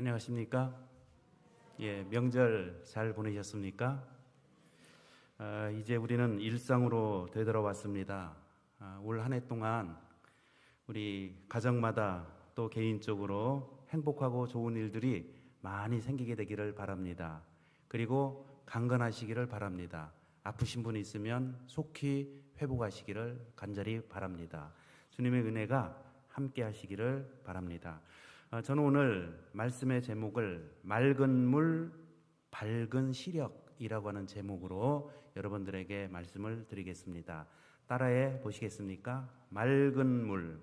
안녕하십니까? 명절 잘 보내셨습니까? 이제 우리는 일상으로 되돌아왔습니다. 올 한 해 동안 우리 가정마다 또 개인적으로 행복하고 좋은 일들이 많이 생기게 되기를 바랍니다. 그리고 강건하시기를 바랍니다. 아프신 분 있으면 속히 회복하시기를 간절히 바랍니다. 주님의 은혜가 함께 하시기를 바랍니다. 저는 오늘 말씀의 제목을 맑은 물, 밝은 시력이라고 하는 제목으로 여러분들에게 말씀을 드리겠습니다. 따라해 보시겠습니까? 맑은 물,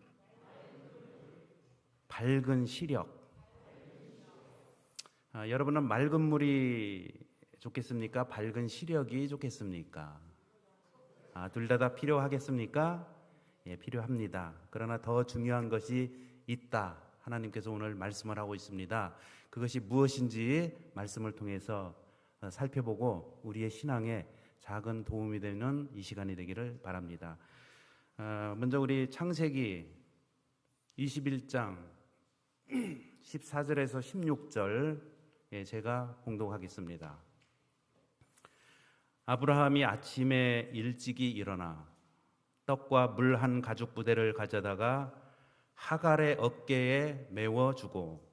밝은 시력. 여러분은 맑은 물이 좋겠습니까? 밝은 시력이 좋겠습니까? 둘 다 필요하겠습니까? 필요합니다. 그러나 더 중요한 것이 있다. 하나님께서 오늘 말씀을 하고 있습니다. 그것이 무엇인지 말씀을 통해서 살펴보고 우리의 신앙에 작은 도움이 되는 이 시간이 되기를 바랍니다. 먼저 우리 창세기 21장 14절에서 16절 제가 공독하겠습니다. 아브라함이 아침에 일찍이 일어나 떡과 물 한 가죽 부대를 가져다가 하갈의 어깨에 메워주고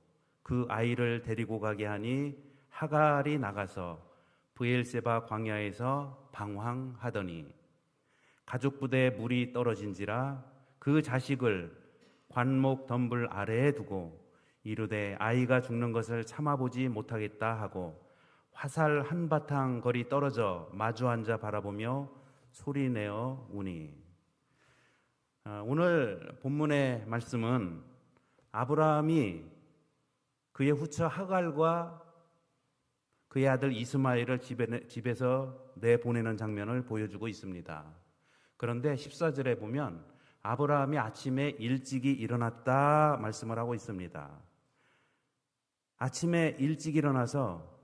그 아이를 데리고 가게 하니 하갈이 나가서 브엘세바 광야에서 방황하더니 가죽 부대에 물이 떨어진지라 그 자식을 관목 덤불 아래에 두고 이르되 아이가 죽는 것을 참아보지 못하겠다 하고 화살 한바탕 거리 떨어져 마주 앉아 바라보며 소리내어 우니. 오늘 본문의 말씀은 아브라함이 그의 후처 하갈과 그의 아들 이스마엘을 집에서 내보내는 장면을 보여주고 있습니다. 그런데 14절에 보면 아브라함이 아침에 일찍이 일어났다 말씀을 하고 있습니다. 아침에 일찍 일어나서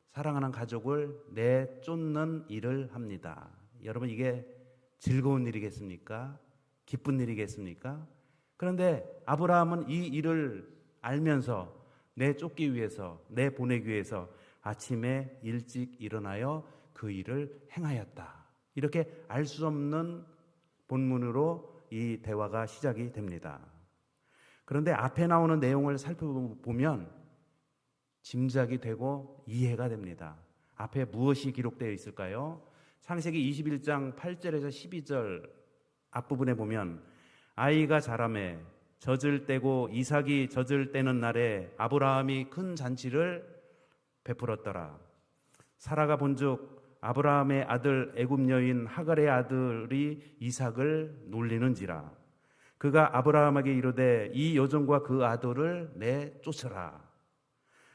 사랑하는 가족을 내쫓는 일을 합니다. 여러분, 이게 즐거운 일이겠습니까? 기쁜 일이겠습니까? 그런데 아브라함은 이 일을 알면서 내쫓기 위해서, 내보내기 위해서 아침에 일찍 일어나여 그 일을 행하였다. 이렇게 알 수 없는 본문으로 이 대화가 시작이 됩니다. 그런데 앞에 나오는 내용을 살펴보면 짐작이 되고 이해가 됩니다. 앞에 무엇이 기록되어 있을까요? 창세기 21장 8절에서 12절 앞부분에 보면 아이가 자라매 젖을 떼고 이삭이 젖을 떼는 날에 아브라함이 큰 잔치를 베풀었더라. 사라가 본즉 아브라함의 아들 애굽 여인 하갈의 아들이 이삭을 놀리는지라. 그가 아브라함에게 이르되 이 여종과 그 아들을 내쫓으라.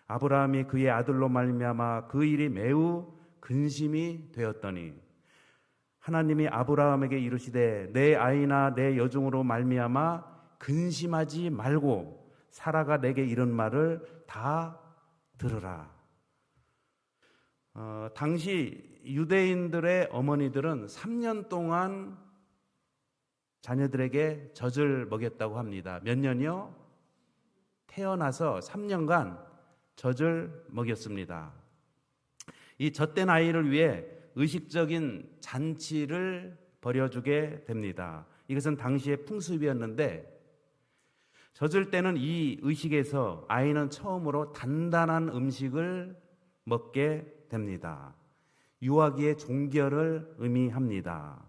아브라함이 그의 아들로 말미암아 그 일이 매우 근심이 되었더니 하나님이 아브라함에게 이르시되 내 아이나 내 여종으로 말미암아 근심하지 말고 사라가 내게 이른 말을 다 들으라. 당시 유대인들의 어머니들은 3년 동안 자녀들에게 젖을 먹였다고 합니다. 몇 년이요? 태어나서 3년간 젖을 먹였습니다. 이 젖된 아이를 위해 의식적인 잔치를 벌여주게 됩니다. 이것은 당시의 풍습이었는데 젖을 때는 이 의식에서 아이는 처음으로 단단한 음식을 먹게 됩니다. 유아기의 종결을 의미합니다.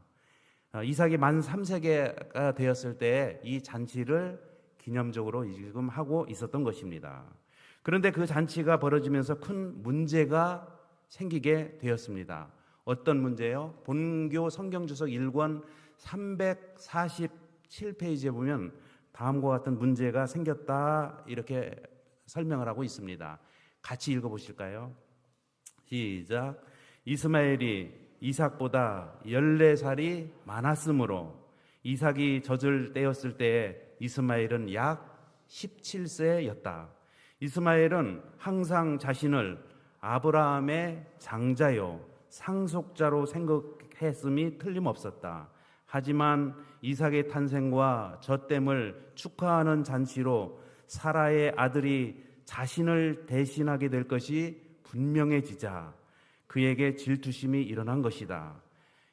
이삭이 만 3세가 되었을 때 이 잔치를 기념적으로 지금 하고 있었던 것입니다. 그런데 그 잔치가 벌어지면서 큰 문제가 생기게 되었습니다. 어떤 문제요? 본교 성경주석 1권 347페이지에 보면 다음과 같은 문제가 생겼다 이렇게 설명을 하고 있습니다. 같이 읽어보실까요? 시작. 이스마엘이 이삭보다 14살이 많았으므로 이삭이 젖을 떼었을 때에 이스마엘은 약 17세였다. 이스마엘은 항상 자신을 아브라함의 장자요 상속자로 생각했음이 틀림없었다. 하지만 이삭의 탄생과 젖됨을 축하하는 잔치로 사라의 아들이 자신을 대신하게 될 것이 분명해지자 그에게 질투심이 일어난 것이다.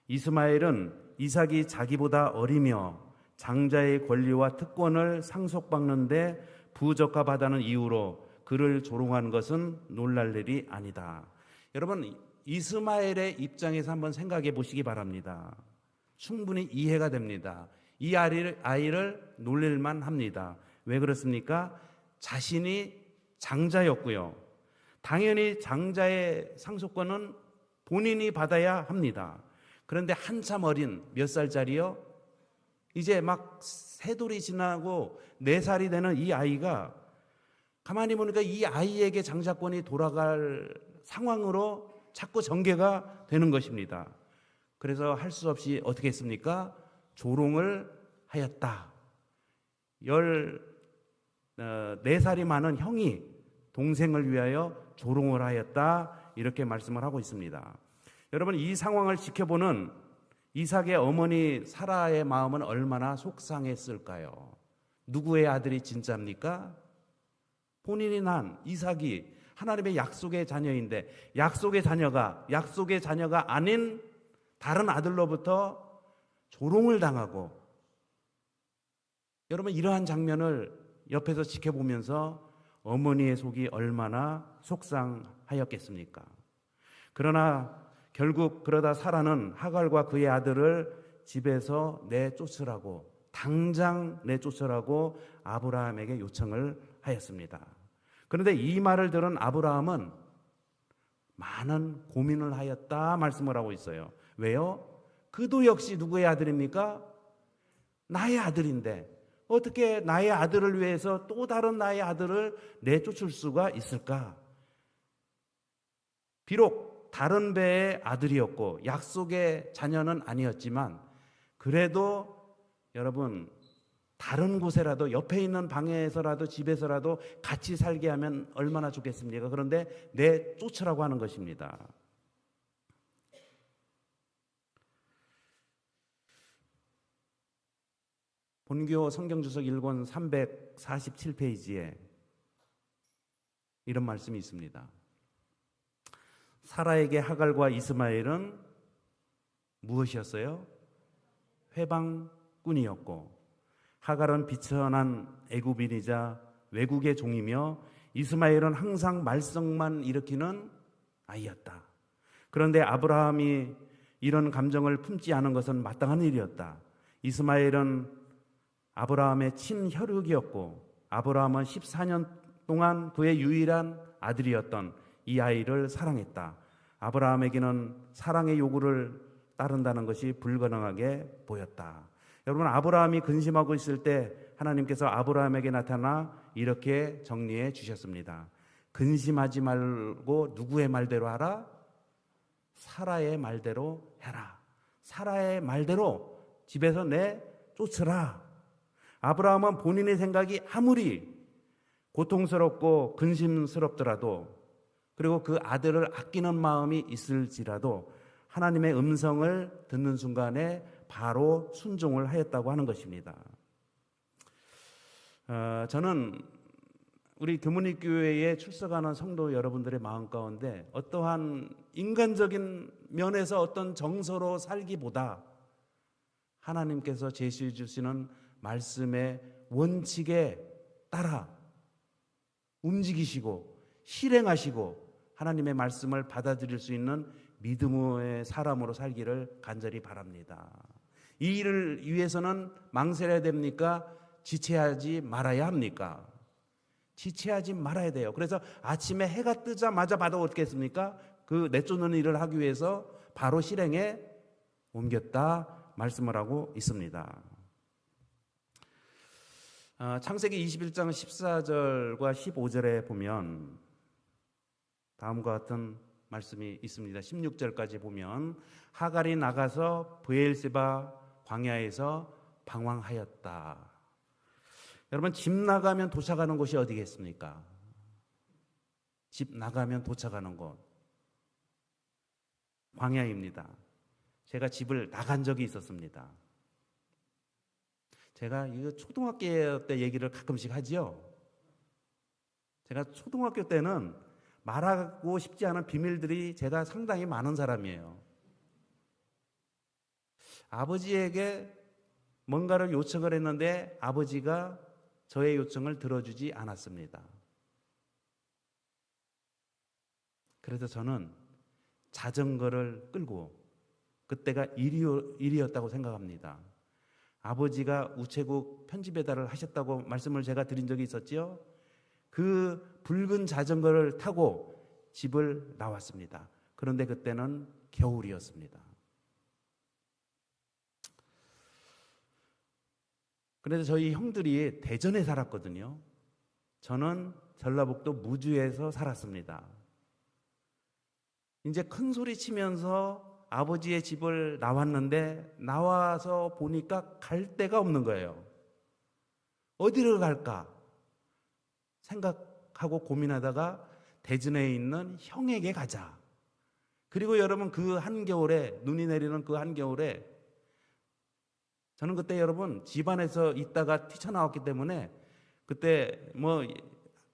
이스마엘은 이삭이 자기보다 어리며 장자의 권리와 특권을 상속받는데 부적합하다는 이유로 그를 조롱한 것은 놀랄 일이 아니다. 여러분, 이스마엘의 입장에서 한번 생각해 보시기 바랍니다. 충분히 이해가 됩니다. 이 아이를 놀릴만 합니다. 왜 그렇습니까? 자신이 장자였고요. 당연히 장자의 상속권은 본인이 받아야 합니다. 그런데 한참 어린 몇 살짜리요? 이제 막 세돌이 지나고 4살이 되는 이 아이가 가만히 보니까 이 아이에게 장자권이 돌아갈 상황으로 자꾸 전개가 되는 것입니다. 그래서 할 수 없이 어떻게 했습니까? 조롱을 하였다. 14살이 많은 형이 동생을 위하여 조롱을 하였다. 이렇게 말씀을 하고 있습니다. 여러분, 이 상황을 지켜보는 이삭의 어머니 사라의 마음은 얼마나 속상했을까요? 누구의 아들이 진짜입니까? 본인이 난 이삭이 하나님의 약속의 자녀인데 약속의 자녀가 아닌 다른 아들로부터 조롱을 당하고, 여러분 이러한 장면을 옆에서 지켜보면서 어머니의 속이 얼마나 속상하였겠습니까? 그러나 결국 그러다 사라는 하갈과 그의 아들을 집에서 내쫓으라고, 당장 내쫓으라고 아브라함에게 요청을 하였습니다. 그런데 이 말을 들은 아브라함은 많은 고민을 하였다 말씀을 하고 있어요. 왜요? 그도 역시 누구의 아들입니까? 나의 아들인데 어떻게 나의 아들을 위해서 또 다른 나의 아들을 내쫓을 수가 있을까? 비록 다른 배의 아들이었고 약속의 자녀는 아니었지만 그래도 여러분 다른 곳에라도 옆에 있는 방에서라도 집에서라도 같이 살게 하면 얼마나 좋겠습니까? 그런데 내쫓으라고 하는 것입니다. 본교 성경주석 1권 347페이지에 이런 말씀이 있습니다. 사라에게 하갈과 이스마엘은 무엇이었어요? 회방꾼이었고 하갈은 비천한 애굽인이자 외국의 종이며 이스마엘은 항상 말썽만 일으키는 아이였다. 그런데 아브라함이 이런 감정을 품지 않은 것은 마땅한 일이었다. 이스마엘은 아브라함의 친혈육이었고 아브라함은 14년 동안 그의 유일한 아들이었던 이 아이를 사랑했다. 아브라함에게는 사랑의 요구를 따른다는 것이 불가능하게 보였다. 여러분, 아브라함이 근심하고 있을 때 하나님께서 아브라함에게 나타나 이렇게 정리해 주셨습니다. 근심하지 말고 누구의 말대로 하라? 사라의 말대로 해라. 사라의 말대로 집에서 내쫓으라. 아브라함은 본인의 생각이 아무리 고통스럽고 근심스럽더라도 그리고 그 아들을 아끼는 마음이 있을지라도 하나님의 음성을 듣는 순간에 바로 순종을 하였다고 하는 것입니다. 저는 우리 교문립교회에 출석하는 성도 여러분들의 마음 가운데 어떠한 인간적인 면에서 어떤 정서로 살기보다 하나님께서 제시해 주시는 말씀의 원칙에 따라 움직이시고 실행하시고 하나님의 말씀을 받아들일 수 있는 믿음의 사람으로 살기를 간절히 바랍니다. 이 일을 위해서는 망설여야 됩니까? 지체하지 말아야 합니까? 지체하지 말아야 돼요. 그래서 아침에 해가 뜨자마자 바로 어떻겠습니까? 그 내쫓는 일을 하기 위해서 바로 실행에 옮겼다 말씀을 하고 있습니다. 창세기 21장 14절과 15절에 보면 다음과 같은 말씀이 있습니다. 16절까지 보면 하갈이 나가서 브엘세바 광야에서 방황하였다. 여러분, 집 나가면 도착하는 곳이 어디겠습니까? 집 나가면 도착하는 곳 광야입니다. 제가 집을 나간 적이 있었습니다. 제가 이거 초등학교 때 얘기를 가끔씩 하지요. 제가 초등학교 때는 말하고 싶지 않은 비밀들이 제가 상당히 많은 사람이에요. 아버지에게 뭔가를 요청을 했는데 아버지가 저의 요청을 들어주지 않았습니다. 그래서 저는 자전거를 끌고, 그때가 일이었다고 생각합니다. 아버지가 우체국 편지 배달을 하셨다고 말씀을 제가 드린 적이 있었지요. 그 붉은 자전거를 타고 집을 나왔습니다. 그런데 그때는 겨울이었습니다. 그래서 저희 형들이 대전에 살았거든요. 저는 전라북도 무주에서 살았습니다. 이제 큰 소리 치면서 아버지의 집을 나왔는데 나와서 보니까 갈 데가 없는 거예요. 어디를 갈까 생각하고 고민하다가 대전에 있는 형에게 가자. 그리고 여러분, 그 한겨울에, 눈이 내리는 그 한겨울에, 저는 그때 여러분 집안에서 있다가 뛰쳐나왔기 때문에 그때 뭐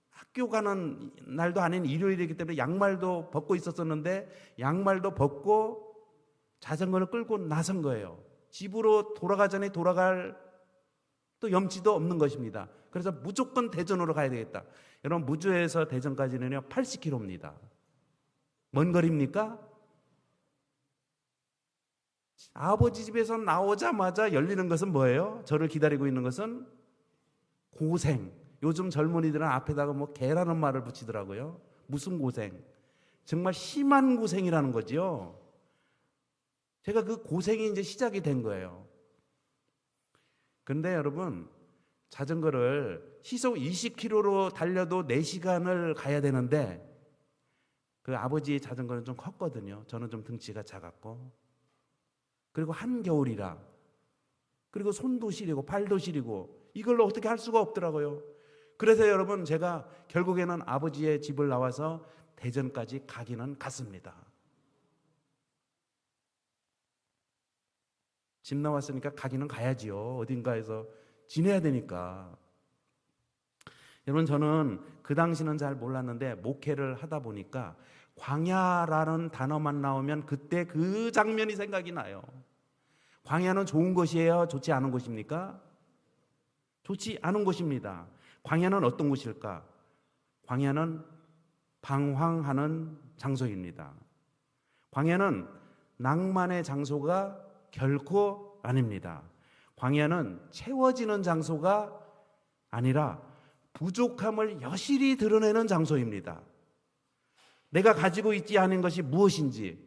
학교 가는 날도 아닌 일요일이기 때문에 양말도 벗고 있었었는데 양말도 벗고 자전거를 끌고 나선 거예요. 집으로 돌아가 전에 돌아갈 또 염치도 없는 것입니다. 그래서 무조건 대전으로 가야 되겠다. 여러분, 무주에서 대전까지는요 80km입니다. 먼 거리입니까? 아버지 집에서 나오자마자 열리는 것은 뭐예요? 저를 기다리고 있는 것은 고생. 요즘 젊은이들은 앞에다가 뭐 개라는 말을 붙이더라고요. 무슨 고생? 정말 심한 고생이라는 거죠. 제가 그 고생이 이제 시작이 된 거예요. 그런데 여러분, 자전거를 시속 20km로 달려도 4시간을 가야 되는데 그 아버지의 자전거는 좀 컸거든요. 저는 좀 등치가 작았고, 그리고 한겨울이라, 그리고 손도 시리고 발도 시리고 이걸로 어떻게 할 수가 없더라고요. 그래서 여러분, 제가 결국에는 아버지의 집을 나와서 대전까지 가기는 갔습니다. 집 나왔으니까 가기는 가야지요. 어딘가에서 지내야 되니까. 여러분, 저는 그 당시는 잘 몰랐는데 목회를 하다 보니까 광야라는 단어만 나오면 그때 그 장면이 생각이 나요. 광야는 좋은 곳이에요? 좋지 않은 곳입니까? 좋지 않은 곳입니다. 광야는 어떤 곳일까? 광야는 방황하는 장소입니다. 광야는 낭만의 장소가 결코 아닙니다. 광야는 채워지는 장소가 아니라 부족함을 여실히 드러내는 장소입니다. 내가 가지고 있지 않은 것이 무엇인지,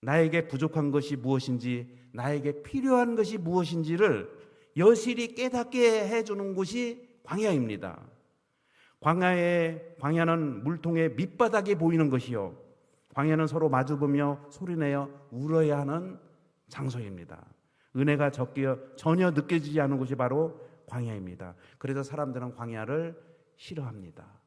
나에게 부족한 것이 무엇인지, 나에게 필요한 것이 무엇인지를 여실히 깨닫게 해주는 곳이 광야입니다. 광야는 물통의 밑바닥이 보이는 것이요, 광야는 서로 마주보며 소리내어 울어야 하는 장소입니다. 은혜가 전혀 느껴지지 않는 곳이 바로 광야입니다. 그래서 사람들은 광야를 싫어합니다.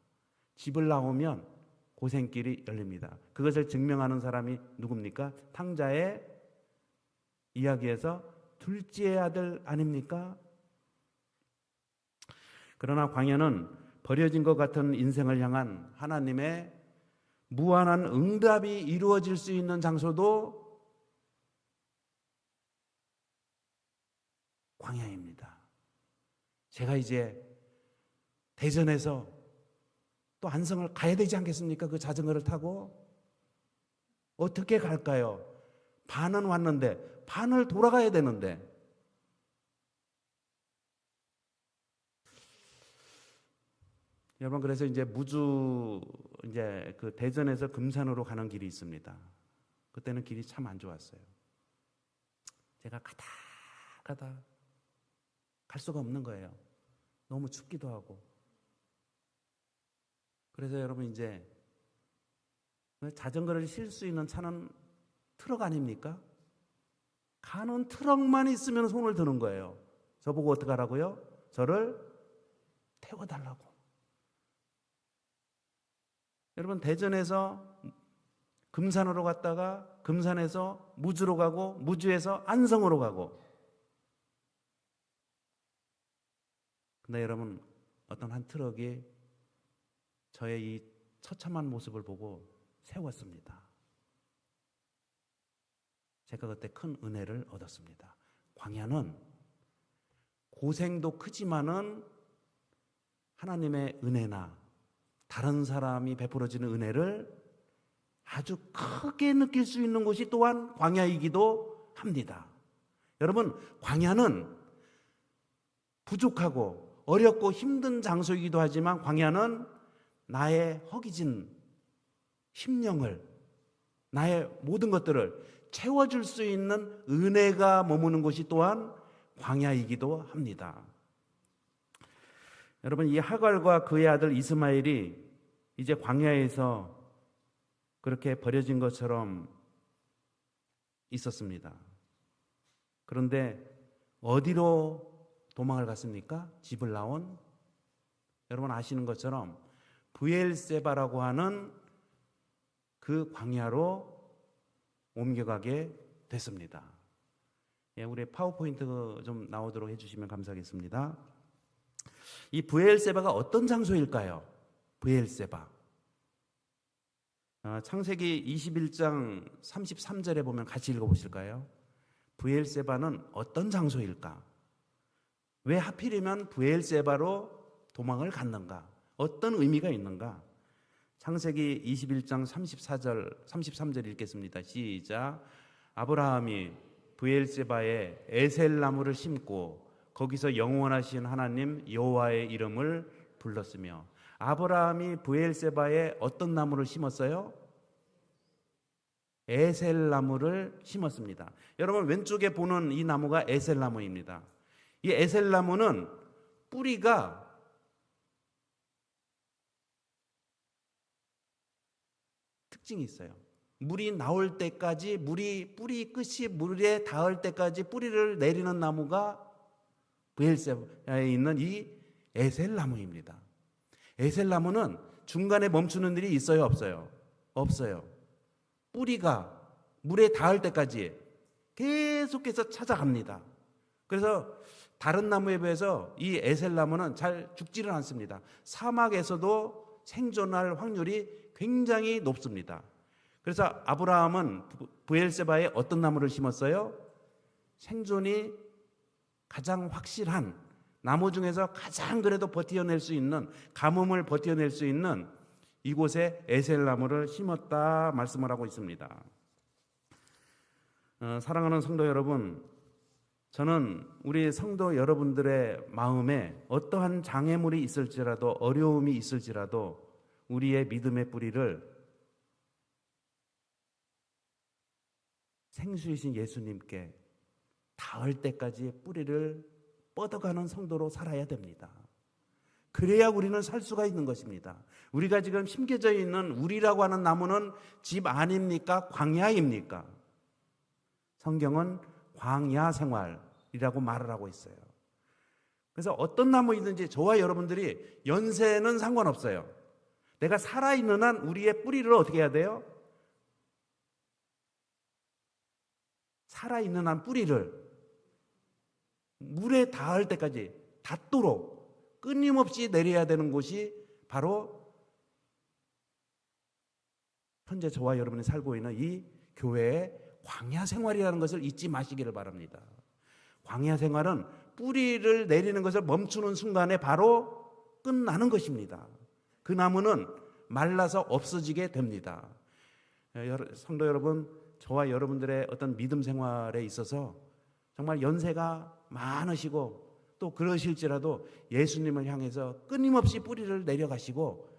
집을 나오면 고생길이 열립니다. 그것을 증명하는 사람이 누굽니까? 탕자의 이야기에서 둘째 아들 아닙니까? 그러나 광야는 버려진 것 같은 인생을 향한 하나님의 무한한 응답이 이루어질 수 있는 장소도 광야입니다. 제가 이제 대전에서 또 안성을 가야 되지 않겠습니까? 그 자전거를 타고 어떻게 갈까요? 반은 왔는데 반을 돌아가야 되는데, 여러분, 그래서 이제 무주, 이제 그 대전에서 금산으로 가는 길이 있습니다. 그때는 길이 참 안 좋았어요. 제가 가다 갈 수가 없는 거예요. 너무 춥기도 하고. 그래서 여러분, 이제 자전거를 실 수 있는 차는 트럭 아닙니까? 가는 트럭만 있으면 손을 드는 거예요. 저보고 어떻게 하라고요? 저를 태워달라고. 여러분, 대전에서 금산으로 갔다가 금산에서 무주로 가고 무주에서 안성으로 가고. 근데 여러분, 어떤 한 트럭이 저의 이 처참한 모습을 보고 세웠습니다. 제가 그때 큰 은혜를 얻었습니다. 광야는 고생도 크지만은 하나님의 은혜나 다른 사람이 베풀어지는 은혜를 아주 크게 느낄 수 있는 곳이 또한 광야이기도 합니다. 여러분, 광야는 부족하고 어렵고 힘든 장소이기도 하지만 광야는 나의 허기진 심령을, 나의 모든 것들을 채워줄 수 있는 은혜가 머무는 곳이 또한 광야이기도 합니다. 여러분, 이 하갈과 그의 아들 이스마엘이 이제 광야에서 그렇게 버려진 것처럼 있었습니다. 그런데 어디로 도망을 갔습니까? 집을 나온, 여러분 아시는 것처럼 브엘세바라고 하는 그 광야로 옮겨가게 됐습니다. 예, 우리 파워포인트 좀 나오도록 해주시면 감사하겠습니다. 이 브엘세바가 어떤 장소일까요? 브엘세바. 창세기 21장 33절에 보면 같이 읽어보실까요? 브엘세바는 어떤 장소일까? 왜 하필이면 브엘세바로 도망을 갔는가? 어떤 의미가 있는가? 창세기 21장 33절 읽겠습니다. 시작. 아브라함이 브엘세바에 에셀 나무를 심고 거기서 영원하신 하나님 여호와의 이름을 불렀으며. 아브라함이 브엘세바에 어떤 나무를 심었어요? 에셀 나무를 심었습니다. 여러분, 왼쪽에 보는 이 나무가 에셀 나무입니다. 이 에셀 나무는 뿌리가 특징이 있어요. 물이 나올 때까지, 뿌리 끝이 물에 닿을 때까지 뿌리를 내리는 나무가 브엘세바에 있는 이 에셀 나무입니다. 에셀 나무는 중간에 멈추는 일이 있어요, 없어요? 없어요. 뿌리가 물에 닿을 때까지 계속해서 찾아갑니다. 그래서 다른 나무에 비해서 이 에셀 나무는 잘 죽지를 않습니다. 사막에서도 생존할 확률이 굉장히 높습니다. 그래서 아브라함은 브엘세바에 어떤 나무를 심었어요? 생존이 가장 확실한 나무 중에서 가장 그래도 버텨낼 수 있는, 가뭄을 버텨낼 수 있는 이곳에 에셀 나무를 심었다 말씀을 하고 있습니다. 사랑하는 성도 여러분, 저는 우리 성도 여러분들의 마음에 어떠한 장애물이 있을지라도, 어려움이 있을지라도 우리의 믿음의 뿌리를 생수이신 예수님께 닿을 때까지 뿌리를 뻗어가는 성도로 살아야 됩니다. 그래야 우리는 살 수가 있는 것입니다. 우리가 지금 심겨져 있는 우리라고 하는 나무는 집 아닙니까? 광야입니까? 성경은 광야 생활이라고 말을 하고 있어요. 그래서 어떤 나무이든지 저와 여러분들이 연세는 상관없어요. 내가 살아있는 한 우리의 뿌리를 어떻게 해야 돼요? 살아있는 한 뿌리를 물에 닿을 때까지 닿도록 끊임없이 내려야 되는 곳이 바로 현재 저와 여러분이 살고 있는 이 교회의 광야 생활이라는 것을 잊지 마시기를 바랍니다. 광야 생활은 뿌리를 내리는 것을 멈추는 순간에 바로 끝나는 것입니다. 그 나무는 말라서 없어지게 됩니다. 성도 여러분, 저와 여러분들의 어떤 믿음 생활에 있어서 정말 연세가 많으시고 또 그러실지라도 예수님을 향해서 끊임없이 뿌리를 내려가시고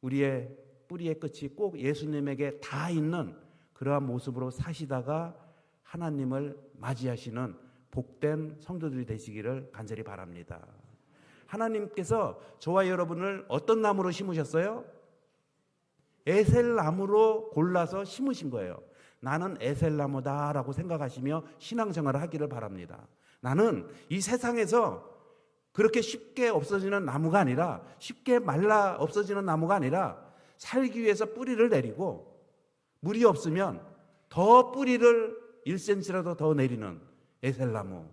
우리의 뿌리의 끝이 꼭 예수님에게 다 있는 그러한 모습으로 사시다가 하나님을 맞이하시는 복된 성도들이 되시기를 간절히 바랍니다. 하나님께서 저와 여러분을 어떤 나무로 심으셨어요? 에셀 나무로 골라서 심으신 거예요. 나는 에셀 나무다라고 생각하시며 신앙생활을 하기를 바랍니다. 나는 이 세상에서 그렇게 쉽게 없어지는 나무가 아니라, 쉽게 말라 없어지는 나무가 아니라 살기 위해서 뿌리를 내리고 물이 없으면 더 뿌리를 1cm라도 더 내리는 에셀나무,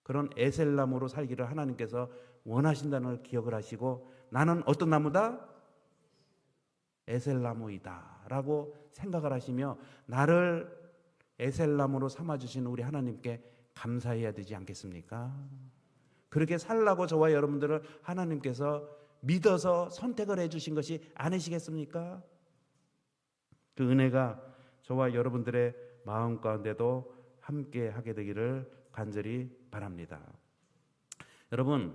그런 에셀나무로 살기를 하나님께서 원하신다는 걸 기억을 하시고 나는 어떤 나무다? 에셀나무이다 라고 생각을 하시며 나를 에셀나무로 삼아주신 우리 하나님께 감사해야 되지 않겠습니까? 그렇게 살라고 저와 여러분들을 하나님께서 믿어서 선택을 해주신 것이 아니시겠습니까? 그 은혜가 저와 여러분들의 마음 가운데도 함께 하게 되기를 간절히 바랍니다. 여러분,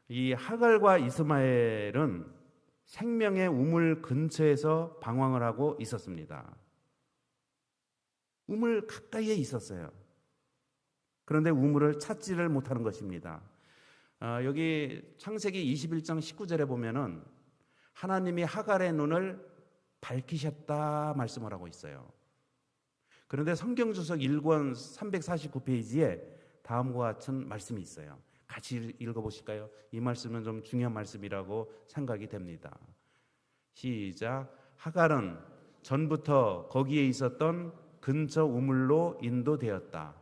이 하갈과 이스마엘은 생명의 우물 근처에서 방황을 하고 있었습니다. 우물 가까이에 있었어요. 그런데 우물을 찾지를 못하는 것입니다. 여기 창세기 21장 19절에 보면은 하나님이 하갈의 눈을 밝히셨다 말씀을 하고 있어요. 그런데 성경주석 1권 349페이지에 다음과 같은 말씀이 있어요. 같이 읽어보실까요? 이 말씀은 좀 중요한 말씀이라고 생각이 됩니다. 시작. 하갈은 전부터 거기에 있었던 근처 우물로 인도되었다.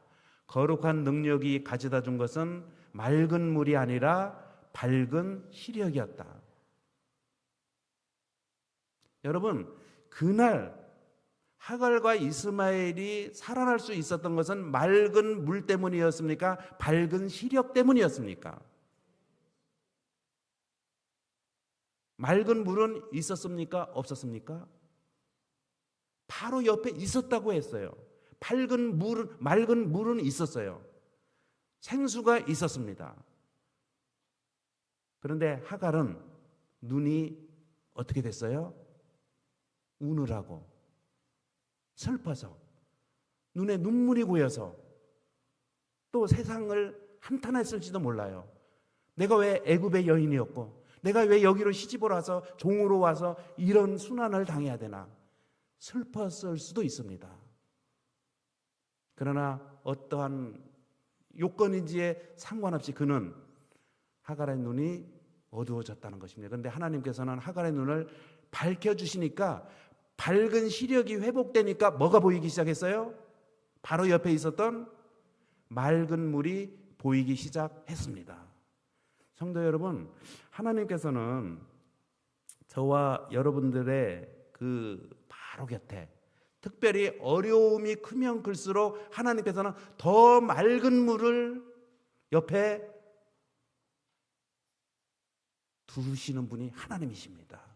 거룩한 능력이 가져다 준 것은 맑은 물이 아니라 밝은 시력이었다. 여러분, 그날 하갈과 이스마엘이 살아날 수 있었던 것은 맑은 물 때문이었습니까? 밝은 시력 때문이었습니까? 맑은 물은 있었습니까? 없었습니까? 바로 옆에 있었다고 했어요. 맑은 물은 있었어요. 생수가 있었습니다. 그런데 하갈은 눈이 어떻게 됐어요? 우느라고, 슬퍼서, 눈에 눈물이 고여서 또 세상을 한탄했을지도 몰라요. 내가 왜 애굽의 여인이었고 내가 왜 여기로 시집을 와서 종으로 와서 이런 순환을 당해야 되나 슬펐을 수도 있습니다. 그러나 어떠한 요건인지에 상관없이 그는 하갈의 눈이 어두워졌다는 것입니다. 그런데 하나님께서는 하갈의 눈을 밝혀주시니까 밝은 시력이 회복되니까 뭐가 보이기 시작했어요? 바로 옆에 있었던 맑은 물이 보이기 시작했습니다. 성도 여러분, 하나님께서는 저와 여러분들의 그 바로 곁에 특별히 어려움이 크면 클수록 하나님께서는 더 맑은 물을 옆에 두시는 분이 하나님이십니다.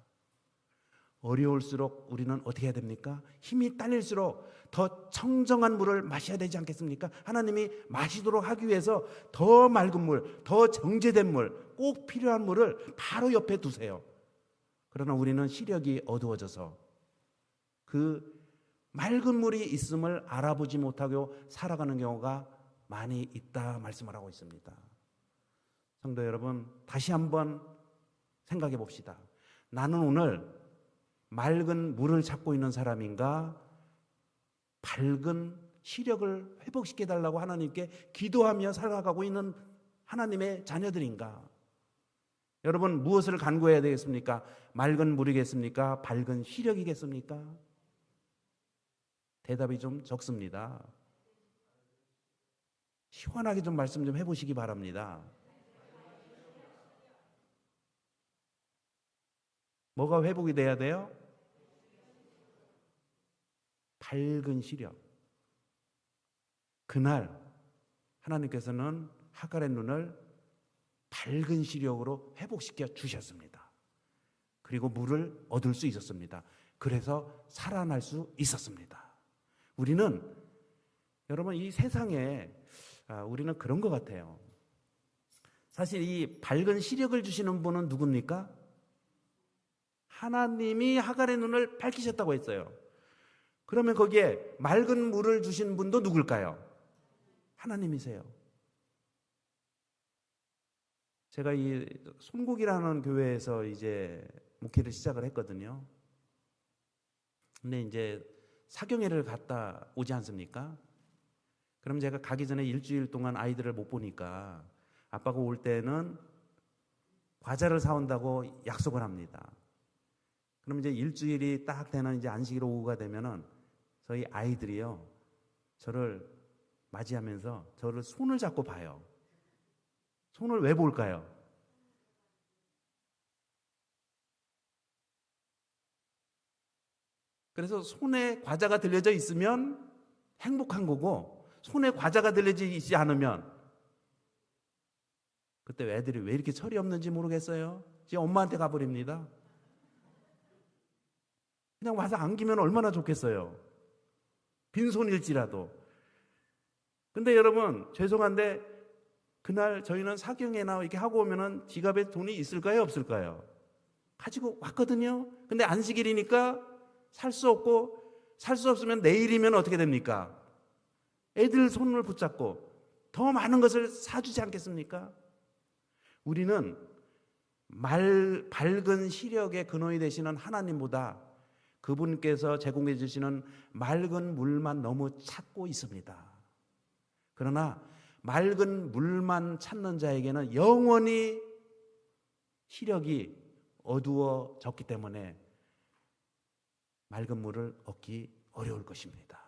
어려울수록 우리는 어떻게 해야 됩니까? 힘이 딸릴수록 더 청정한 물을 마셔야 되지 않겠습니까? 하나님이 마시도록 하기 위해서 더 맑은 물, 더 정제된 물, 꼭 필요한 물을 바로 옆에 두세요. 그러나 우리는 시력이 어두워져서 그 맑은 물이 있음을 알아보지 못하고 살아가는 경우가 많이 있다 말씀을 하고 있습니다. 성도 여러분, 다시 한번 생각해 봅시다. 나는 오늘 맑은 물을 찾고 있는 사람인가? 밝은 시력을 회복시켜 달라고 하나님께 기도하며 살아가고 있는 하나님의 자녀들인가? 여러분, 무엇을 간구해야 되겠습니까? 맑은 물이겠습니까? 밝은 시력이겠습니까? 대답이 좀 적습니다. 시원하게 좀 말씀 좀 해보시기 바랍니다. 뭐가 회복이 돼야 돼요? 밝은 시력. 그날 하나님께서는 하갈의 눈을 밝은 시력으로 회복시켜 주셨습니다. 그리고 물을 얻을 수 있었습니다. 그래서 살아날 수 있었습니다. 우리는 여러분 이 세상에 우리는 그런 것 같아요. 사실 이 밝은 시력을 주시는 분은 누굽니까? 하나님이 하갈의 눈을 밝히셨다고 했어요. 그러면 거기에 맑은 물을 주신 분도 누굴까요? 하나님이세요. 제가 이 손국이라는 교회에서 이제 목회를 시작을 했거든요. 근데 이제 사경회를 갔다 오지 않습니까? 그럼 제가 가기 전에 일주일 동안 아이들을 못 보니까 아빠가 올 때는 과자를 사온다고 약속을 합니다. 그럼 이제 일주일이 딱 되는 이제 안식일 오후가 되면은 저희 아이들이요, 저를 맞이하면서 저를 손을 잡고 봐요. 손을 왜 볼까요? 그래서 손에 과자가 들려져 있으면 행복한 거고, 손에 과자가 들려져 있지 않으면, 그때 애들이 왜 이렇게 철이 없는지 모르겠어요. 지금 엄마한테 가버립니다. 그냥 와서 안기면 얼마나 좋겠어요. 빈손일지라도. 근데 여러분, 죄송한데 그날 저희는 사경회나 이렇게 하고 오면은 지갑에 돈이 있을까요, 없을까요? 가지고 왔거든요. 근데 안식일이니까 살 수 없고, 살 수 없으면 내일이면 어떻게 됩니까? 애들 손을 붙잡고 더 많은 것을 사주지 않겠습니까? 우리는 밝은 시력의 근원이 되시는 하나님보다 그분께서 제공해 주시는 맑은 물만 너무 찾고 있습니다. 그러나 맑은 물만 찾는 자에게는 영원히 시력이 어두워졌기 때문에 맑은 물을 얻기 어려울 것입니다.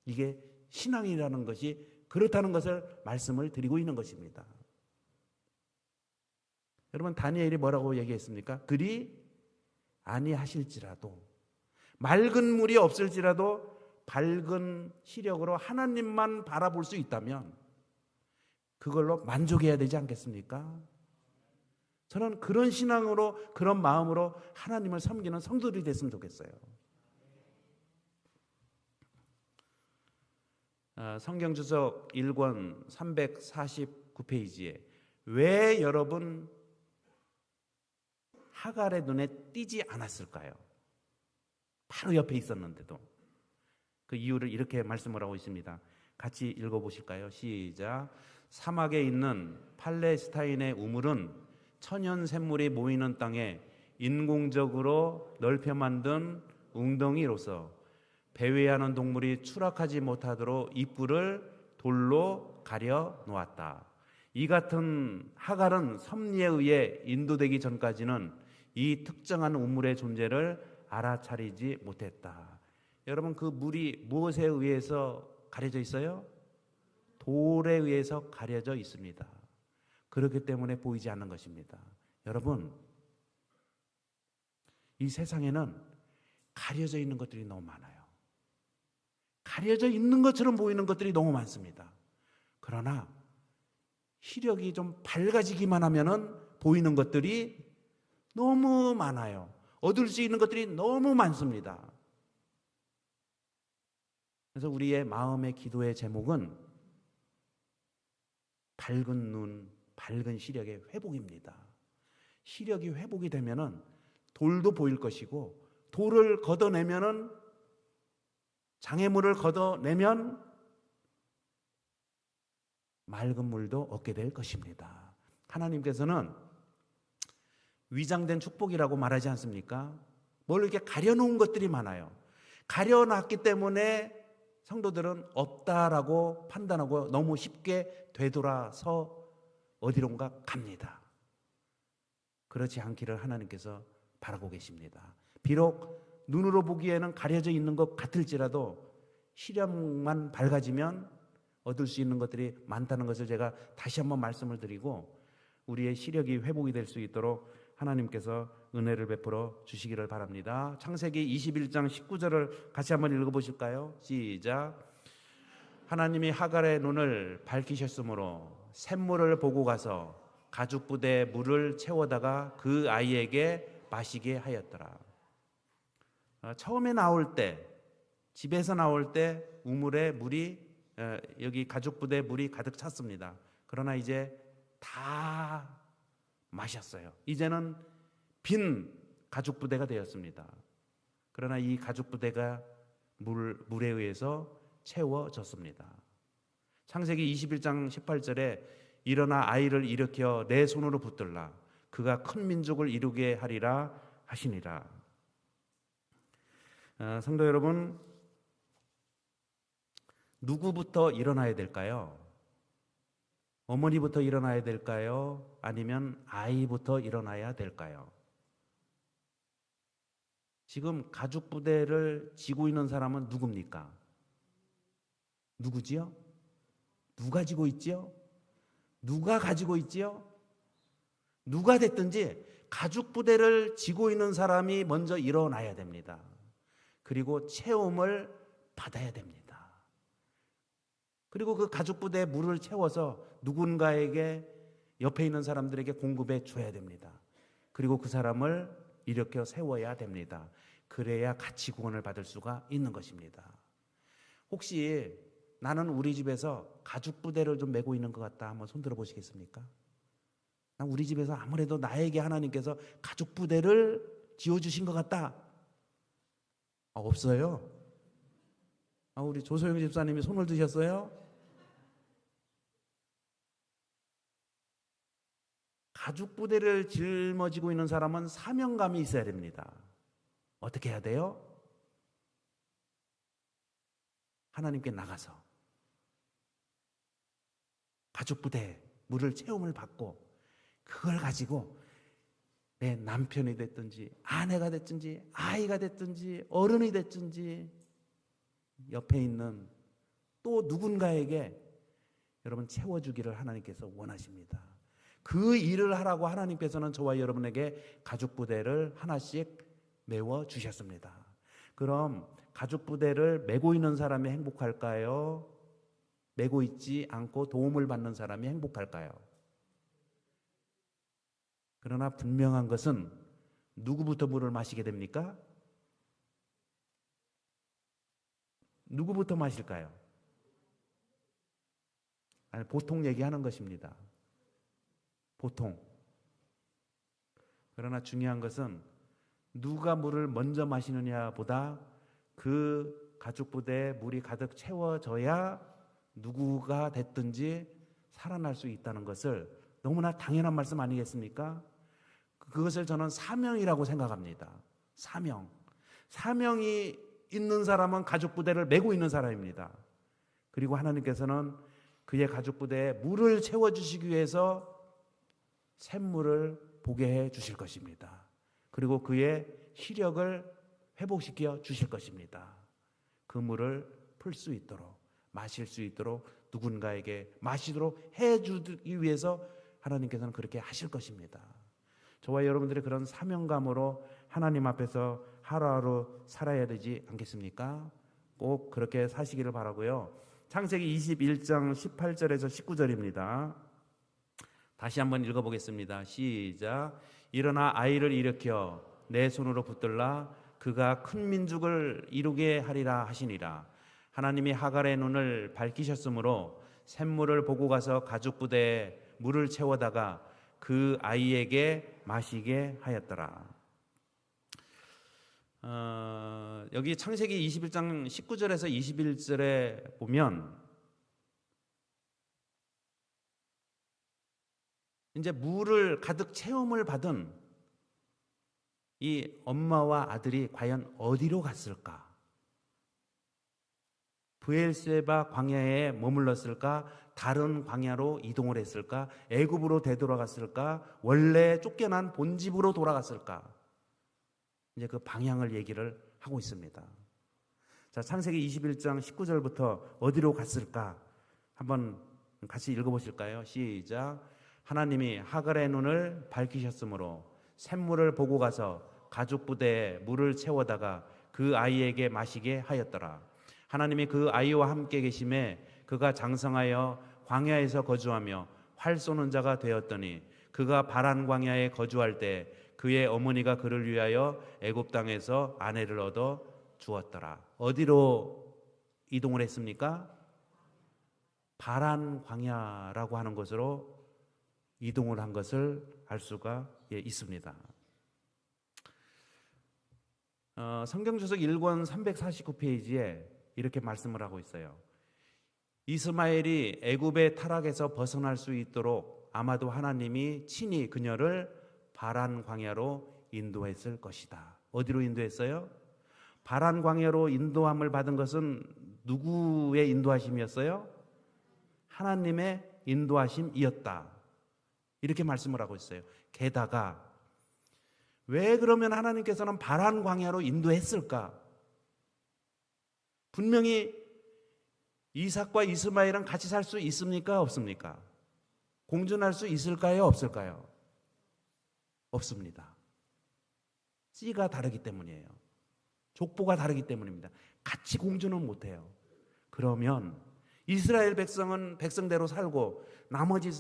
이게 신앙이라는 것이 그렇다는 것을 말씀을 드리고 있는 것입니다. 여러분, 다니엘이 뭐라고 얘기했습니까? 그리 아니하실지라도, 맑은 물이 없을지라도 밝은 시력으로 하나님만 바라볼 수 있다면 그걸로 만족해야 되지 않겠습니까? 저는 그런 신앙으로, 그런 마음으로 하나님을 섬기는 성도들이 됐으면 좋겠어요. 성경주석 1권 349페이지에 왜 여러분 하갈의 눈에 띄지 않았을까요? 바로 옆에 있었는데도. 그 이유를 이렇게 말씀을 하고 있습니다. 같이 읽어보실까요? 시작. 사막에 있는 팔레스타인의 우물은 천연 샘물이 모이는 땅에 인공적으로 넓혀 만든 웅덩이로서 배회하는 동물이 추락하지 못하도록 입구를 돌로 가려 놓았다. 이 같은 하갈은 섭리에 의해 인도되기 전까지는 이 특정한 우물의 존재를 알아차리지 못했다. 여러분, 그 물이 무엇에 의해서 가려져 있어요? 돌에 의해서 가려져 있습니다. 그렇기 때문에 보이지 않는 것입니다. 여러분, 이 세상에는 가려져 있는 것들이 너무 많아요. 가려져 있는 것처럼 보이는 것들이 너무 많습니다. 그러나 시력이 좀 밝아지기만 하면은 보이는 것들이 너무 많아요. 얻을 수 있는 것들이 너무 많습니다. 그래서 우리의 마음의 기도의 제목은 밝은 눈, 밝은 시력의 회복입니다. 시력이 회복이 되면은 돌도 보일 것이고, 돌을 걷어내면은, 장애물을 걷어내면 맑은 물도 얻게 될 것입니다. 하나님께서는 위장된 축복이라고 말하지 않습니까? 뭘 이렇게 가려놓은 것들이 많아요. 가려놨기 때문에 성도들은 없다라고 판단하고 너무 쉽게 되돌아서 어디론가 갑니다. 그렇지 않기를 하나님께서 바라고 계십니다. 비록 눈으로 보기에는 가려져 있는 것 같을지라도 시력만 밝아지면 얻을 수 있는 것들이 많다는 것을 제가 다시 한번 말씀을 드리고, 우리의 시력이 회복이 될 수 있도록 하나님께서 은혜를 베풀어 주시기를 바랍니다. 창세기 21장 19절을 같이 한번 읽어보실까요? 시작. 하나님이 하갈의 눈을 밝히셨으므로 샘물을 보고 가서 가죽 부대에 물을 채워다가 그 아이에게 마시게 하였더라. 처음에 나올 때, 집에서 나올 때 우물에 물이, 여기 가죽 부대에 물이 가득 찼습니다. 그러나 이제 다 마셨어요. 이제는 빈 가죽 부대가 되었습니다. 그러나 이 가죽 부대가 물에 의해서 채워졌습니다. 창세기 21장 18절에 일어나 아이를 일으켜 내 손으로 붙들라. 그가 큰 민족을 이루게 하리라 하시니라. 성도 여러분, 누구부터 일어나야 될까요? 어머니부터 일어나야 될까요? 아니면 아이부터 일어나야 될까요? 지금 가죽 부대를 지고 있는 사람은 누굽니까? 누구지요? 누가 지고 있지요? 누가 가지고 있지요? 누가 됐든지 가죽 부대를 지고 있는 사람이 먼저 일어나야 됩니다. 그리고 체험을 받아야 됩니다. 그리고 그 가죽 부대에 물을 채워서 누군가에게 옆에 있는 사람들에게 공급해 줘야 됩니다. 그리고 그 사람을 일으켜 세워야 됩니다. 그래야 같이 구원을 받을 수가 있는 것입니다. 혹시 나는 우리 집에서 가죽 부대를 좀 메고 있는 것 같다 한번 손 들어 보시겠습니까? 우리 집에서 아무래도 나에게 하나님께서 가죽 부대를 지어주신 것 같다. 없어요. 우리 조소영 집사님이 손을 드셨어요? 가죽 부대를 짊어지고 있는 사람은 사명감이 있어야 됩니다. 어떻게 해야 돼요? 하나님께 나가서 가죽 부대 물을 체험을 받고 그걸 가지고 내 남편이 됐든지 아내가 됐든지 아이가 됐든지 어른이 됐든지 옆에 있는 또 누군가에게 여러분 채워주기를 하나님께서 원하십니다. 그 일을 하라고 하나님께서는 저와 여러분에게 가죽 부대를 하나씩 메워 주셨습니다. 그럼 가죽 부대를 메고 있는 사람이 행복할까요? 메고 있지 않고 도움을 받는 사람이 행복할까요? 그러나 분명한 것은 누구부터 물을 마시게 됩니까? 누구부터 마실까요? 아니, 보통 얘기하는 것입니다. 보통. 그러나 중요한 것은 누가 물을 먼저 마시느냐보다 그 가죽 부대에 물이 가득 채워져야 누구가 됐든지 살아날 수 있다는 것을 너무나 당연한 말씀 아니겠습니까? 그것을 저는 사명이라고 생각합니다. 사명. 사명이 있는 사람은 가죽 부대를 메고 있는 사람입니다. 그리고 하나님께서는 그의 가죽 부대에 물을 채워주시기 위해서 샘물을 보게 해 주실 것입니다. 그리고 그의 시력을 회복시켜 주실 것입니다. 그 물을 풀 수 있도록 마실 수 있도록 누군가에게 마시도록 해주기 위해서 하나님께서는 그렇게 하실 것입니다. 저와 여러분들이 그런 사명감으로 하나님 앞에서 하루하루 살아야 되지 않겠습니까? 꼭 그렇게 사시기를 바라고요. 창세기 21장 18절에서 19절입니다. 다시 한번 읽어보겠습니다. 시작. 일어나 아이를 일으켜 내 손으로 붙들라. 그가 큰 민족을 이루게 하리라 하시니라. 하나님이 하갈의 눈을 밝히셨으므로 샘물을 보고 가서 가죽 부대에 물을 채워다가 그 아이에게 마시게 하였더라. 여기 창세기 21장 19절에서 21절에 보면 이제 물을 가득 체험을 받은 이 엄마와 아들이 과연 어디로 갔을까? 브엘세바 광야에 머물렀을까? 다른 광야로 이동을 했을까? 애굽으로 되돌아갔을까? 원래 쫓겨난 본집으로 돌아갔을까? 이제 그 방향을 얘기를 하고 있습니다. 자, 창세기 21장 19절부터 어디로 갔을까? 한번 같이 읽어보실까요? 시작. 하나님이 하갈의 눈을 밝히셨으므로 샘물을 보고 가서 가죽 부대에 물을 채워다가 그 아이에게 마시게 하였더라. 하나님이 그 아이와 함께 계심에 그가 장성하여 광야에서 거주하며 활 쏘는 자가 되었더니 그가 바란 광야에 거주할 때 그의 어머니가 그를 위하여 애굽 땅에서 아내를 얻어 주었더라. 어디로 이동을 했습니까? 바란 광야라고 하는 곳으로 이동을 한 것을 알 수가 있습니다. 성경주석 1권 349페이지에 이렇게 말씀을 하고 있어요. 이스마엘이 애굽의 타락에서 벗어날 수 있도록 아마도 하나님이 친히 그녀를 바란 광야로 인도했을 것이다. 어디로 인도했어요? 바란 광야로 인도함을 받은 것은 누구의 인도하심이었어요? 하나님의 인도하심이었다. 이렇게 말씀을 하고 있어요. 게다가 왜 그러면 하나님께서는 바란 광야로 인도했을까? 분명히 이삭과 이스마엘은 같이 살 수 있습니까? 없습니까? 공존할 수 있을까요? 없을까요? 없습니다. 씨가 다르기 때문이에요. 족보가 다르기 때문입니다. 같이 공주는 못해요. 그러면 이스라엘 백성은 백성대로 살고 나머지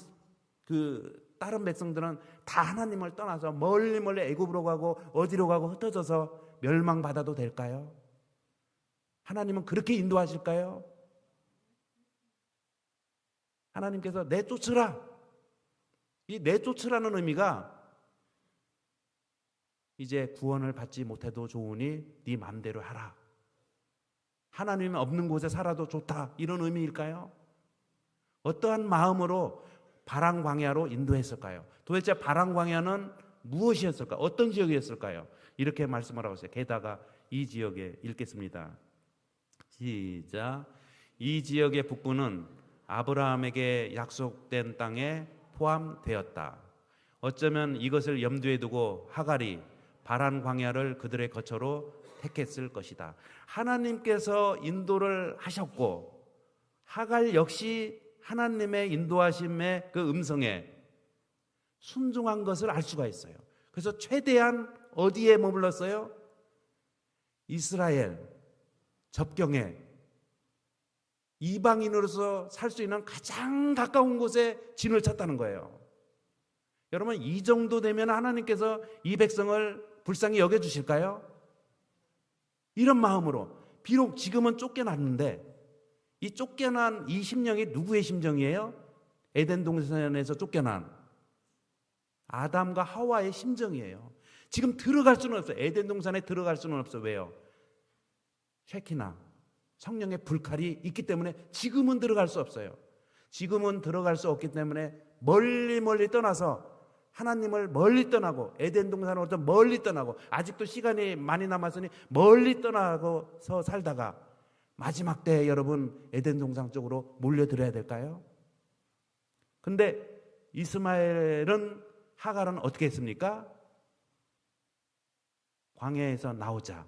다른 백성들은 다 하나님을 떠나서 멀리 멀리 애굽으로 가고 어디로 가고 흩어져서 멸망받아도 될까요? 하나님은 그렇게 인도하실까요? 하나님께서 내쫓으라. 이 내쫓으라는 의미가 이제 구원을 받지 못해도 좋으니 네 맘대로 하라. 하나님 없는 곳에 살아도 좋다. 이런 의미일까요? 어떠한 마음으로 바람 광야로 인도했을까요? 도대체 바람 광야는 무엇이었을까? 어떤 지역이었을까요? 이렇게 말씀을 하고 있어요. 게다가 이 지역에 읽겠습니다. 시작. 이 지역의 북부는 아브라함에게 약속된 땅에 포함되었다. 어쩌면 이것을 염두에 두고 하갈이 바란 광야를 그들의 거처로 택했을 것이다. 하나님께서 인도를 하셨고 하갈 역시 하나님의 인도하심의 그 음성에 순종한 것을 알 수가 있어요. 그래서 최대한 어디에 머물렀어요? 이스라엘 접경에 이방인으로서 살 수 있는 가장 가까운 곳에 진을 쳤다는 거예요. 여러분, 이 정도 되면 하나님께서 이 백성을 불쌍히 여겨주실까요? 이런 마음으로 비록 지금은 쫓겨났는데 이 쫓겨난 이 심령이 누구의 심정이에요? 에덴 동산에서 쫓겨난 아담과 하와의 심정이에요. 지금 들어갈 수는 없어요. 에덴 동산에 들어갈 수는 없어요. 왜요? 쉐키나 성령의 불칼이 있기 때문에 지금은 들어갈 수 없어요. 지금은 들어갈 수 없기 때문에 멀리 멀리 떠나서 하나님을 멀리 떠나고 에덴 동산으로부터 멀리 떠나고 아직도 시간이 많이 남았으니 멀리 떠나고서 살다가 마지막 때 여러분 에덴 동산 쪽으로 몰려들어야 될까요? 근데 이스마엘은 하갈은 어떻게 했습니까? 광야에서 나오자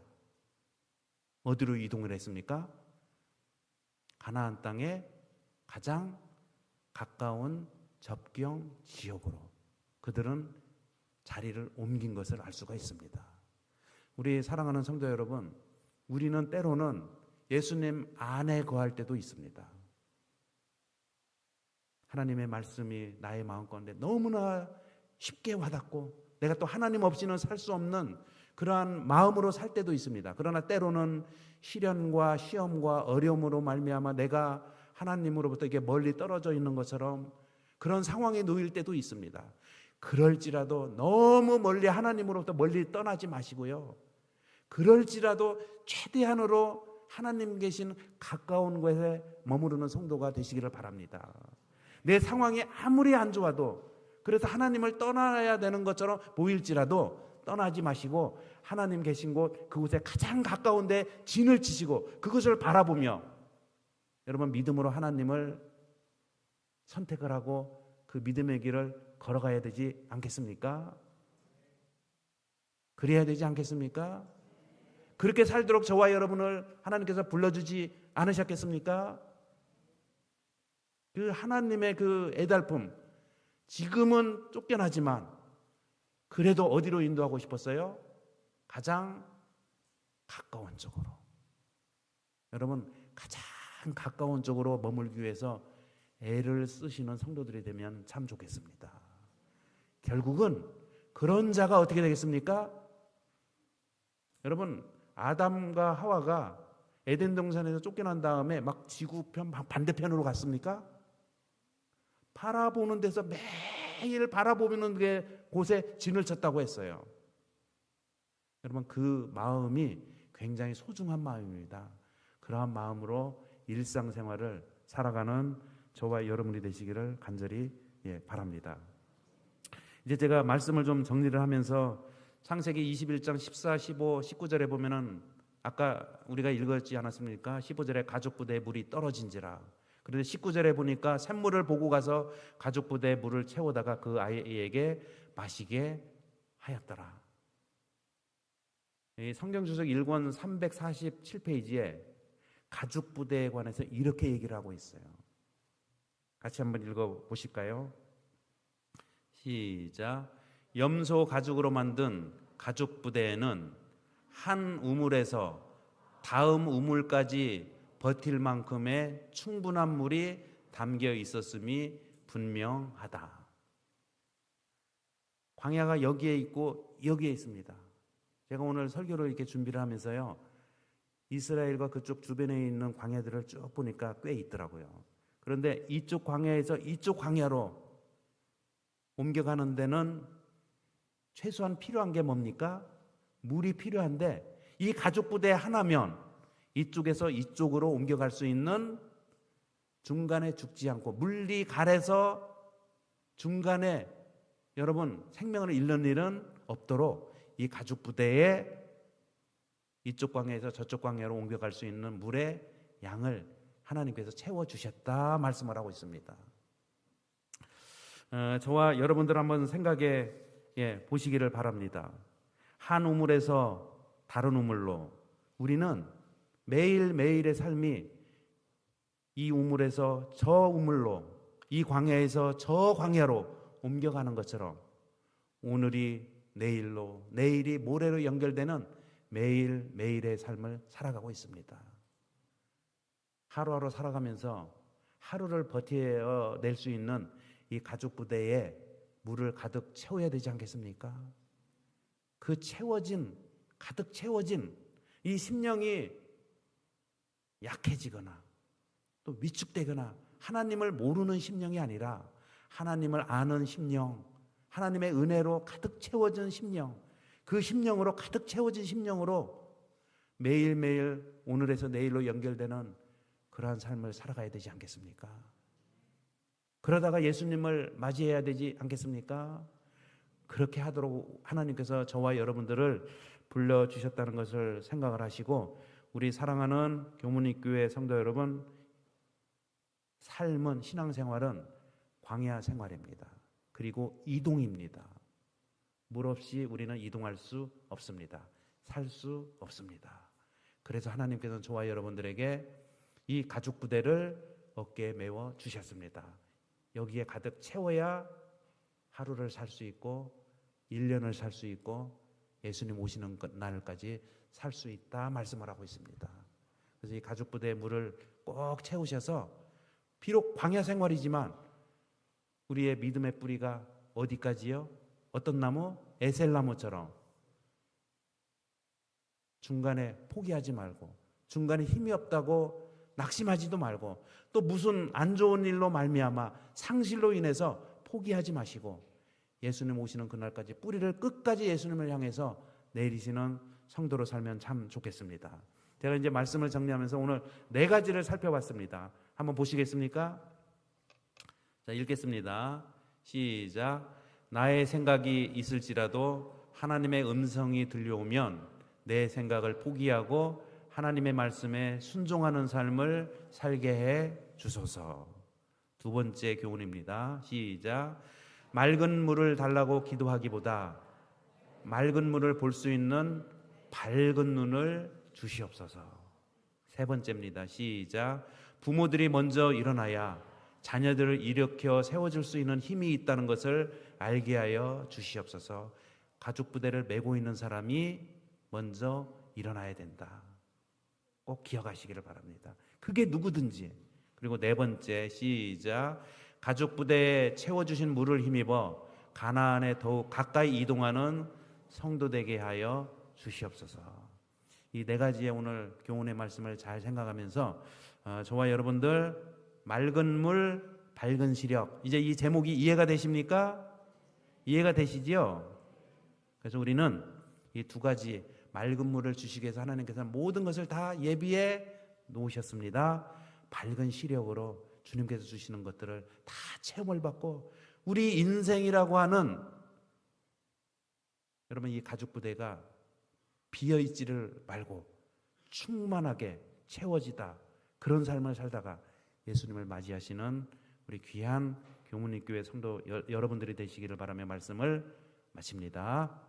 어디로 이동을 했습니까? 가나안 땅에 가장 가까운 접경 지역으로 그들은 자리를 옮긴 것을 알 수가 있습니다. 우리 사랑하는 성도 여러분, 우리는 때로는 예수님 안에 거할 때도 있습니다. 하나님의 말씀이 나의 마음 가운데 너무나 쉽게 와닿고 내가 또 하나님 없이는 살 수 없는 그러한 마음으로 살 때도 있습니다. 그러나 때로는 시련과 시험과 어려움으로 말미암아 내가 하나님으로부터 이게 멀리 떨어져 있는 것처럼 그런 상황에 놓일 때도 있습니다. 그럴지라도 너무 멀리 하나님으로부터 멀리 떠나지 마시고요. 그럴지라도 최대한으로 하나님 계신 가까운 곳에 머무르는 성도가 되시기를 바랍니다. 내 상황이 아무리 안 좋아도 그래서 하나님을 떠나야 되는 것처럼 보일지라도 떠나지 마시고 하나님 계신 곳 그곳에 가장 가까운 데 진을 치시고 그것을 바라보며 여러분 믿음으로 하나님을 선택을 하고 그 믿음의 길을 걸어가야 되지 않겠습니까? 그래야 되지 않겠습니까? 그렇게 살도록 저와 여러분을 하나님께서 불러주지 않으셨겠습니까? 그 하나님의 그 애달픔, 지금은 쫓겨나지만 그래도 어디로 인도하고 싶었어요? 가장 가까운 쪽으로. 여러분 가장 가까운 쪽으로 머물기 위해서 애를 쓰시는 성도들이 되면 참 좋겠습니다. 결국은 그런 자가 어떻게 되겠습니까? 여러분 아담과 하와가 에덴 동산에서 쫓겨난 다음에 막 지구편 반대편으로 갔습니까? 바라보는 데서 매일 바라보는 곳에 진을 쳤다고 했어요. 여러분 그 마음이 굉장히 소중한 마음입니다. 그러한 마음으로 일상생활을 살아가는 저와 여러분이 되시기를 간절히 바랍니다. 이제 제가 말씀을 좀 정리를 하면서 창세기 21장 14, 15, 19절에 보면은 아까 우리가 읽었지 않았습니까? 15절에 가족부대에 물이 떨어진지라. 그런데 19절에 보니까 샘물을 보고 가서 가족부대에 물을 채우다가 그 아이에게 마시게 하였더라. 성경주석 1권 347페이지에 가족부대에 관해서 이렇게 얘기를 하고 있어요. 같이 한번 읽어보실까요? 시작. 염소 가죽으로 만든 가죽 부대에는 한 우물에서 다음 우물까지 버틸 만큼의 충분한 물이 담겨 있었음이 분명하다. 광야가 여기에 있고 여기에 있습니다. 제가 오늘 설교를 이렇게 준비를 하면서요, 이스라엘과 그쪽 주변에 있는 광야들을 쭉 보니까 꽤 있더라고요. 그런데 이쪽 광야에서 이쪽 광야로 옮겨가는 데는 최소한 필요한 게 뭡니까? 물이 필요한데, 이 가족 부대 하나면 이쪽에서 이쪽으로 옮겨갈 수 있는, 중간에 죽지 않고 물리 가래서 중간에 여러분 생명을 잃는 일은 없도록 이 가죽 부대에 이쪽 광야에서 저쪽 광야로 옮겨갈 수 있는 물의 양을 하나님께서 채워주셨다 말씀을 하고 있습니다. 저와 여러분들 한번 생각해 보시기를 바랍니다. 한 우물에서 다른 우물로, 우리는 매일매일의 삶이 이 우물에서 저 우물로, 이 광야에서 저 광야로 옮겨가는 것처럼 오늘이 내일로, 내일이 모레로 연결되는 매일매일의 삶을 살아가고 있습니다. 하루하루 살아가면서 하루를 버텨낼 수 있는 이 가죽 부대에 물을 가득 채워야 되지 않겠습니까? 그 가득 채워진 이 심령이 약해지거나 또 위축되거나 하나님을 모르는 심령이 아니라 하나님을 아는 심령, 하나님의 은혜로 가득 채워진 심령, 그 심령으로 가득 채워진 심령으로 매일매일 오늘에서 내일로 연결되는 그러한 삶을 살아가야 되지 않겠습니까? 그러다가 예수님을 맞이해야 되지 않겠습니까? 그렇게 하도록 하나님께서 저와 여러분들을 불러주셨다는 것을 생각을 하시고, 우리 사랑하는 교문입교회 성도 여러분, 삶은, 신앙생활은 광야 생활입니다. 그리고 이동입니다. 물 없이 우리는 이동할 수 없습니다. 살 수 없습니다. 그래서 하나님께서는 저와 여러분들에게 이 가죽 부대를 어깨에 메워 주셨습니다. 여기에 가득 채워야 하루를 살 수 있고 1년을 살 수 있고 예수님 오시는 날까지 살 수 있다 말씀을 하고 있습니다. 그래서 이 가죽 부대의 물을 꼭 채우셔서, 비록 광야 생활이지만 우리의 믿음의 뿌리가 어디까지요? 어떤 나무? 에셀나무처럼 중간에 포기하지 말고, 중간에 힘이 없다고 낙심하지도 말고, 또 무슨 안 좋은 일로 말미암아 상실로 인해서 포기하지 마시고 예수님 오시는 그날까지 뿌리를 끝까지 예수님을 향해서 내리시는 성도로 살면 참 좋겠습니다. 제가 이제 말씀을 정리하면서 오늘 4가지를 살펴봤습니다. 한번 보시겠습니까? 자, 읽겠습니다. 시작. 나의 생각이 있을지라도 하나님의 음성이 들려오면 내 생각을 포기하고 하나님의 말씀에 순종하는 삶을 살게 해 주소서. 2번째 교훈입니다. 시작. 맑은 물을 달라고 기도하기보다 맑은 물을 볼 수 있는 밝은 눈을 주시옵소서. 3번째입니다. 시작. 부모들이 먼저 일어나야 자녀들을 일으켜 세워줄 수 있는 힘이 있다는 것을 알게 하여 주시옵소서. 가죽 부대를 메고 있는 사람이 먼저 일어나야 된다. 꼭 기억하시기를 바랍니다. 그게 누구든지. 그리고 4번째, 시작. 가죽 부대에 채워주신 물을 힘입어 가나안에 더욱 가까이 이동하는 성도 되게 하여 주시옵소서. 이 4가지의 오늘 교훈의 말씀을 잘 생각하면서 저와 여러분들 맑은 물, 밝은 시력, 이제 이 제목이 이해가 되십니까? 이해가 되시지요? 그래서 우리는 이 2가지, 맑은 물을 주시기 위해서 하나님께서 모든 것을 다 예비해 놓으셨습니다. 밝은 시력으로 주님께서 주시는 것들을 다 체험을 받고, 우리 인생이라고 하는, 여러분, 이 가죽 부대가 비어있지를 말고 충만하게 채워지다, 그런 삶을 살다가 예수님을 맞이하시는 우리 귀한 교문입교회 성도 여러분들이 되시기를 바라며 말씀을 마칩니다.